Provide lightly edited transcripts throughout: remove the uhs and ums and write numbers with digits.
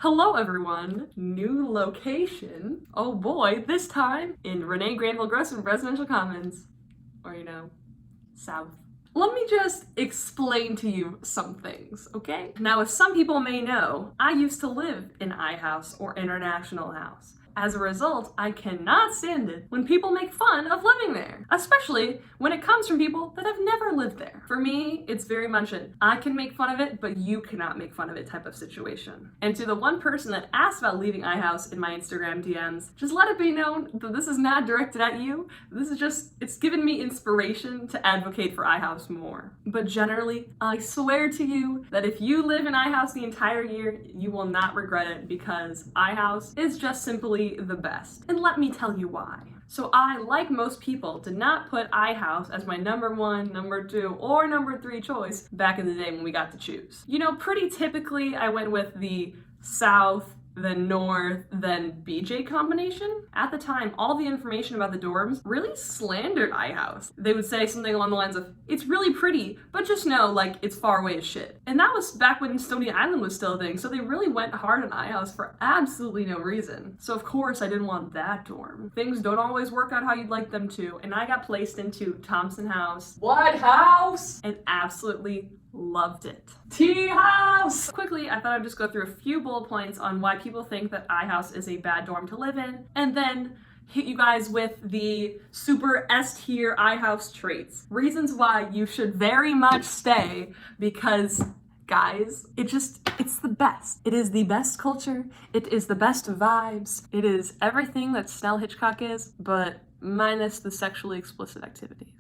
Hello everyone! New location. Oh boy, this time in Renee Granville Grossman Residential Commons. Or South. Let me just explain to you some things, okay? Now, as some people may know, I used to live in IHouse or International House. As a result, I cannot stand it when people make fun of living there, especially when it comes from people that have never lived there. For me, it's very much an I can make fun of it, but you cannot make fun of it type of situation. And to the one person that asked about leaving iHouse in my Instagram DMs, just let it be known that this is not directed at you. This is just, it's given me inspiration to advocate for iHouse more. But generally, I swear to you that if you live in iHouse the entire year, you will not regret it because iHouse is just simply the best. And let me tell you why. So I, like most people, did not put iHouse as my number 1, number 2, or number 3 choice back in the day when we got to choose. You know, pretty typically I went with the South, then North, then BJ combination. At the time, all the information about the dorms really slandered iHouse. They would say something along the lines of, it's really pretty, but just know, like, it's far away as shit. And that was back when Stony Island was still a thing, so they really went hard on iHouse for absolutely no reason. So of course I didn't want that dorm. Things don't always work out how you'd like them to, and I got placed into Thompson House. What house? And absolutely loved it. Tea house! Quickly, I thought I'd just go through a few bullet points on why people think that iHouse is a bad dorm to live in, and then hit you guys with the super S-tier iHouse traits. Reasons why you should very much stay because, guys, it's the best. It is the best culture. It is the best vibes. It is everything that Snell Hitchcock is, but minus the sexually explicit activities.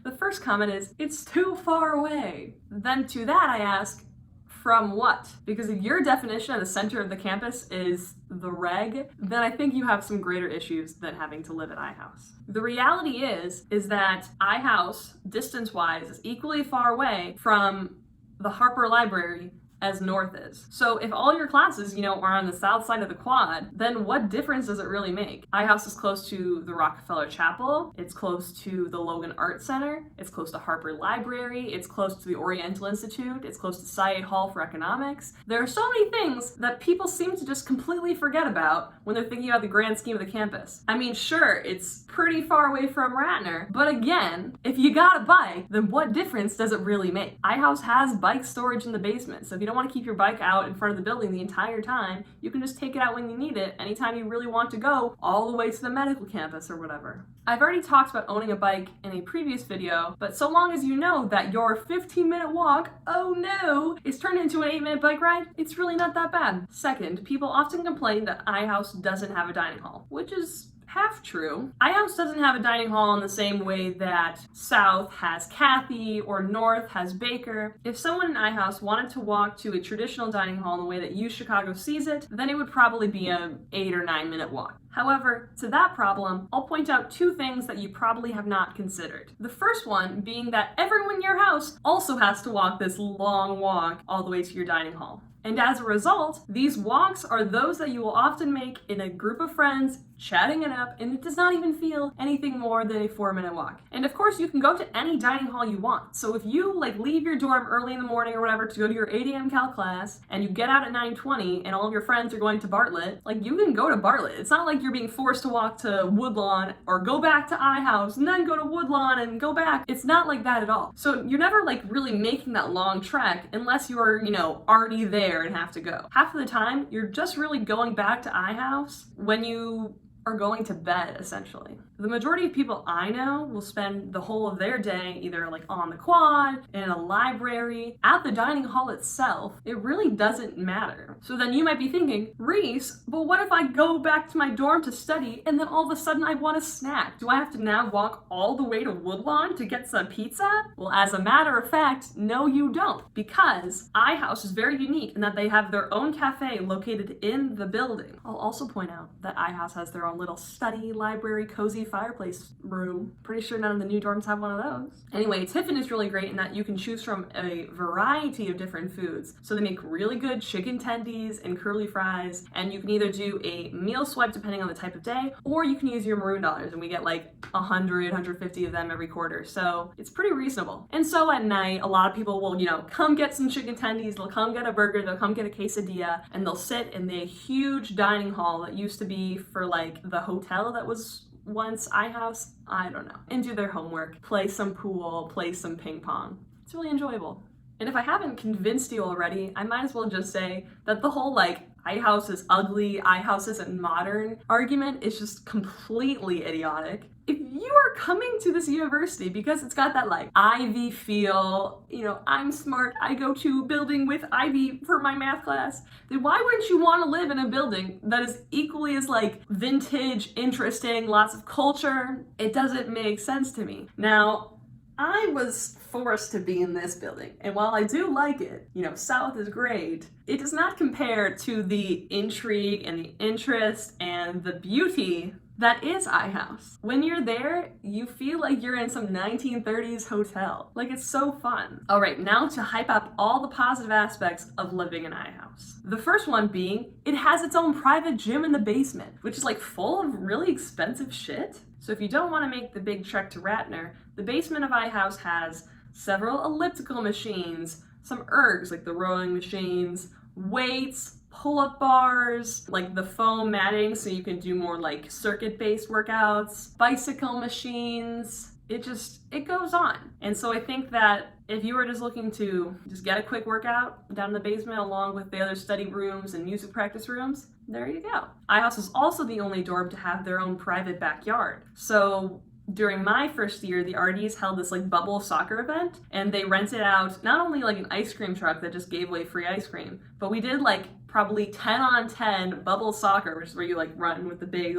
The first comment is, it's too far away. Then to that I ask, from what? Because if your definition of the center of the campus is the reg, then I think you have some greater issues than having to live at iHouse. The reality is that iHouse, distance-wise, is equally far away from the Harper Library as North is. So if all your classes, are on the south side of the quad, then what difference does it really make? iHouse is close to the Rockefeller Chapel, it's close to the Logan Art Center, it's close to Harper Library, it's close to the Oriental Institute, it's close to Cy Hall for Economics. There are so many things that people seem to just completely forget about when they're thinking about the grand scheme of the campus. I mean, sure, it's pretty far away from Ratner, but again, if you got a bike, then what difference does it really make? iHouse has bike storage in the basement, so if you don't want to keep your bike out in front of the building the entire time, you can just take it out when you need it, anytime you really want to go all the way to the medical campus or whatever. I've already talked about owning a bike in a previous video, but so long as you know that your 15-minute walk, oh no, is turned into an 8-minute bike ride, it's really not that bad. Second, people often complain that iHouse doesn't have a dining hall, which is half true. iHouse doesn't have a dining hall in the same way that South has Kathy or North has Baker. If someone in iHouse wanted to walk to a traditional dining hall in the way that UChicago sees it, then it would probably be an 8 or 9 minute walk. However, to that problem, I'll point out 2 things that you probably have not considered. The first one being that everyone in your house also has to walk this long walk all the way to your dining hall. And as a result, these walks are those that you will often make in a group of friends, chatting it up, and it does not even feel anything more than a 4-minute walk. And of course, you can go to any dining hall you want. So if you leave your dorm early in the morning or whatever to go to your 8 a.m. calc class, and you get out at 9:20 and all of your friends are going to Bartlett, you can go to Bartlett. It's not like you're being forced to walk to Woodlawn or go back to iHouse and then go to Woodlawn and go back. It's not like that at all. So you're never really making that long trek unless you're, already there and have to go. Half of the time, you're just really going back to iHouse when you are going to bed, essentially. The majority of people I know will spend the whole of their day either on the quad, in a library, at the dining hall itself. It really doesn't matter. So then you might be thinking, Reese, but what if I go back to my dorm to study and then all of a sudden I want a snack? Do I have to now walk all the way to Woodlawn to get some pizza? Well, as a matter of fact, no you don't, because iHouse is very unique in that they have their own cafe located in the building. I'll also point out that iHouse has their own little study, library, cozy fireplace room. Pretty sure none of the new dorms have one of those. Anyway, Tiffin is really great in that you can choose from a variety of different foods. So they make really good chicken tendies candies and curly fries, and you can either do a meal swipe depending on the type of day, or you can use your maroon dollars, and we get like 100, 150 of them every quarter, so it's pretty reasonable. And so at night, a lot of people will, come get some chicken tendies, they'll come get a burger, they'll come get a quesadilla, and they'll sit in the huge dining hall that used to be for like the hotel that was once IHouse, I don't know, and do their homework, play some pool, play some ping pong. It's really enjoyable. And if I haven't convinced you already, I might as well just say that the whole IHouse is ugly, IHouse isn't modern argument is just completely idiotic. If you are coming to this university because it's got that Ivy feel, I'm smart, I go to a building with Ivy for my math class, then why wouldn't you want to live in a building that is equally as vintage, interesting, lots of culture? It doesn't make sense to me. Now, I was forced to be in this building, and while I do like it, South is great, it does not compare to the intrigue and the interest and the beauty that is IHouse. When you're there, you feel like you're in some 1930s hotel. It's so fun. All right, now to hype up all the positive aspects of living in IHouse. The first one being, it has its own private gym in the basement, which is full of really expensive shit. So if you don't want to make the big trek to Ratner, the basement of IHouse has several elliptical machines, some ergs like the rowing machines, weights, pull-up bars, the foam matting so you can do more circuit-based workouts, bicycle machines. It goes on. And so I think that if you were just looking to just get a quick workout down in the basement along with the other study rooms and music practice rooms, there you go. IHouse is also the only dorm to have their own private backyard. So during my first year, the RDs held this bubble soccer event, and they rented out not only an ice cream truck that just gave away free ice cream, but we did probably 10 on 10 bubble soccer, which is where you run with the big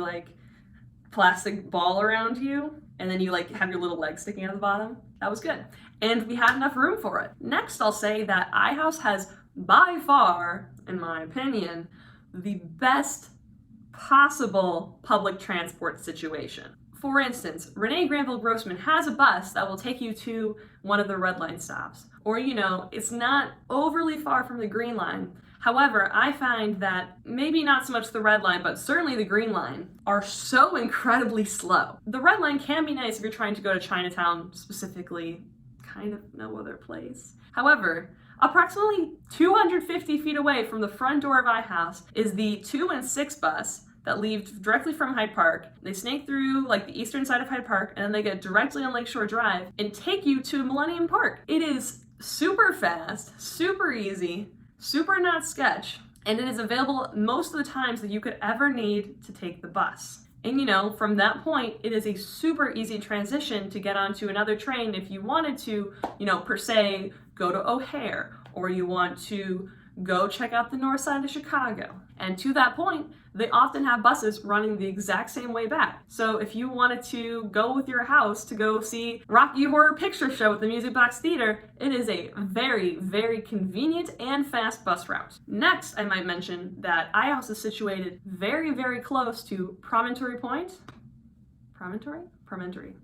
plastic ball around you, and then you have your little legs sticking out of the bottom. That was good. And we had enough room for it. Next, I'll say that IHouse has by far, in my opinion, the best possible public transport situation. For instance, Renee Granville Grossman has a bus that will take you to one of the red line stops. Or, it's not overly far from the green line. However, I find that maybe not so much the red line, but certainly the green line are so incredibly slow. The red line can be nice if you're trying to go to Chinatown specifically, kind of no other place. However, approximately 250 feet away from the front door of IHouse is the 2 and 6 bus that leave directly from Hyde Park. They snake through the eastern side of Hyde Park, and then they get directly on Lakeshore Drive and take you to Millennium Park. It is super fast, super easy, super not sketch, and it is available most of the times that you could ever need to take the bus. And from that point, it is a super easy transition to get onto another train if you wanted to, per se, go to O'Hare, or you want to go check out the north side of Chicago. And to that point, they often have buses running the exact same way back. So if you wanted to go with your house to go see Rocky Horror Picture Show at the Music Box Theater, it is a very, very convenient and fast bus route. Next, I might mention that IHouse is situated very, very close to Promontory Point. Promontory.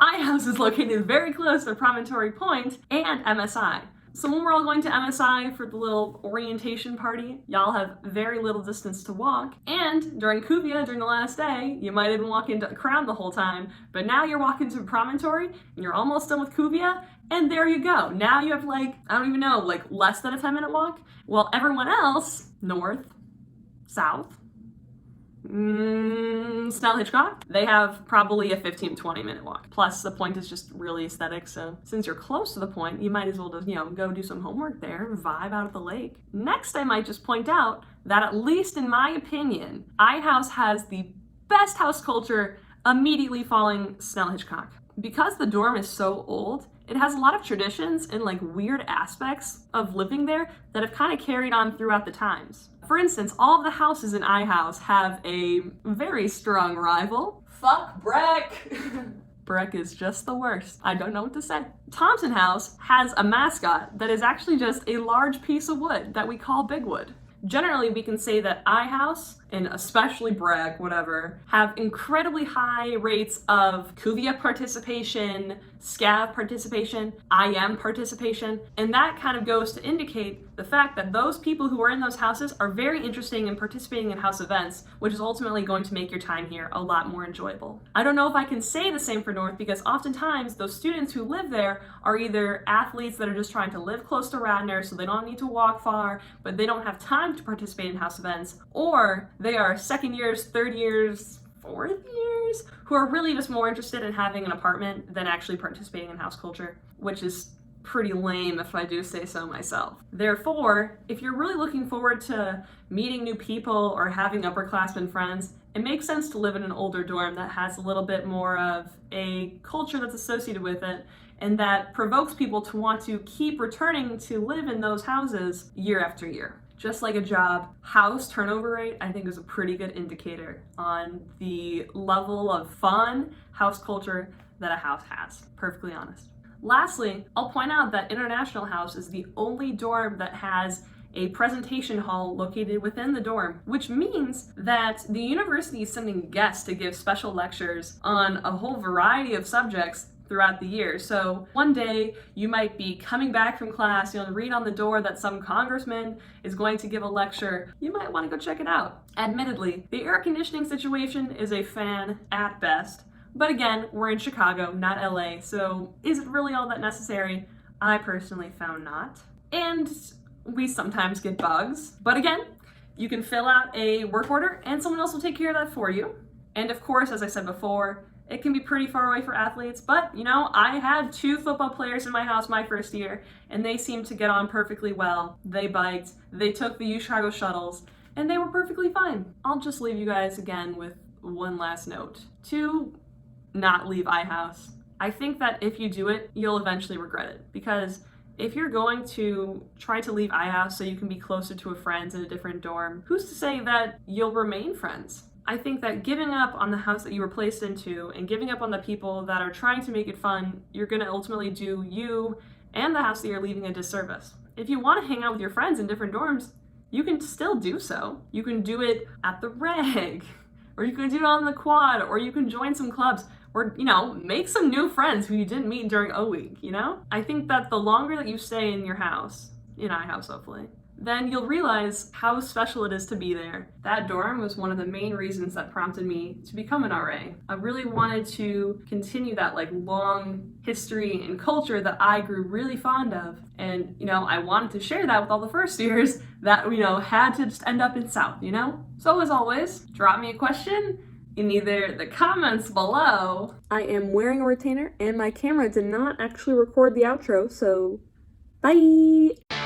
IHouse is located very close to Promontory Point and MSI. So when we're all going to MSI for the little orientation party, y'all have very little distance to walk. And during Cuvia, during the last day, you might even walk into Crown the whole time, but now you're walking to Promontory and you're almost done with Cuvia, and there you go. Now you have I don't even know, less than a 10-minute walk. Well, everyone else, north, south, Snell Hitchcock, they have probably a 15-20 minute walk. Plus the point is just really aesthetic, so since you're close to the point, you might as well just, go do some homework there, vibe out at the lake. Next, I might just point out that at least in my opinion, IHouse has the best house culture immediately following Snell Hitchcock. Because the dorm is so old, it has a lot of traditions and weird aspects of living there that have kind of carried on throughout the times. For instance, all of the houses in IHouse have a very strong rival. Fuck Breck! Breck is just the worst. I don't know what to say. Thompson House has a mascot that is actually just a large piece of wood that we call Bigwood. Generally, we can say that IHouse and especially Bragg, whatever, have incredibly high rates of Cuvia participation, Scav participation, IM participation, and that kind of goes to indicate the fact that those people who are in those houses are very interested in participating in house events, which is ultimately going to make your time here a lot more enjoyable. I don't know if I can say the same for North, because oftentimes those students who live there are either athletes that are just trying to live close to Radnor so they don't need to walk far, but they don't have time to participate in house events, or they are second years, third years, fourth years who are really just more interested in having an apartment than actually participating in house culture, which is pretty lame if I do say so myself. Therefore, if you're really looking forward to meeting new people or having upperclassmen friends, it makes sense to live in an older dorm that has a little bit more of a culture that's associated with it and that provokes people to want to keep returning to live in those houses year after year. Just like a job, house turnover rate, I think, is a pretty good indicator on the level of fun house culture that a house has, perfectly honest. Lastly, I'll point out that International House is the only dorm that has a presentation hall located within the dorm, which means that the university is sending guests to give special lectures on a whole variety of subjects throughout the year. So one day you might be coming back from class, you'll read on the door that some congressman is going to give a lecture. You might want to go check it out. Admittedly, the air conditioning situation is a fan at best, but again, we're in Chicago, not LA, so is it really all that necessary? I personally found not. And we sometimes get bugs, but again, you can fill out a work order and someone else will take care of that for you. And of course, as I said before, it can be pretty far away for athletes, but you know, I had 2 football players in my house my first year, and they seemed to get on perfectly well. They biked, they took the UChicago shuttles, and they were perfectly fine. I'll just leave you guys again with one last note. To not leave IHouse. I think that if you do it, you'll eventually regret it, because if you're going to try to leave IHouse so you can be closer to a friend in a different dorm, who's to say that you'll remain friends? I think that giving up on the house that you were placed into and giving up on the people that are trying to make it fun, you're going to ultimately do you and the house that you're leaving a disservice. If you want to hang out with your friends in different dorms, you can still do so. You can do it at the reg, or you can do it on the quad, or you can join some clubs, or, you know, make some new friends who you didn't meet during O week, you know? I think that the longer that you stay in your house, in IHouse hopefully, then you'll realize how special it is to be there. That dorm was one of the main reasons that prompted me to become an RA. I really wanted to continue that long history and culture that I grew really fond of. And, you know, I wanted to share that with all the first years that, you know, had to just end up in South, you know? So as always, drop me a question in either the comments below. I am wearing a retainer and my camera did not actually record the outro, so bye!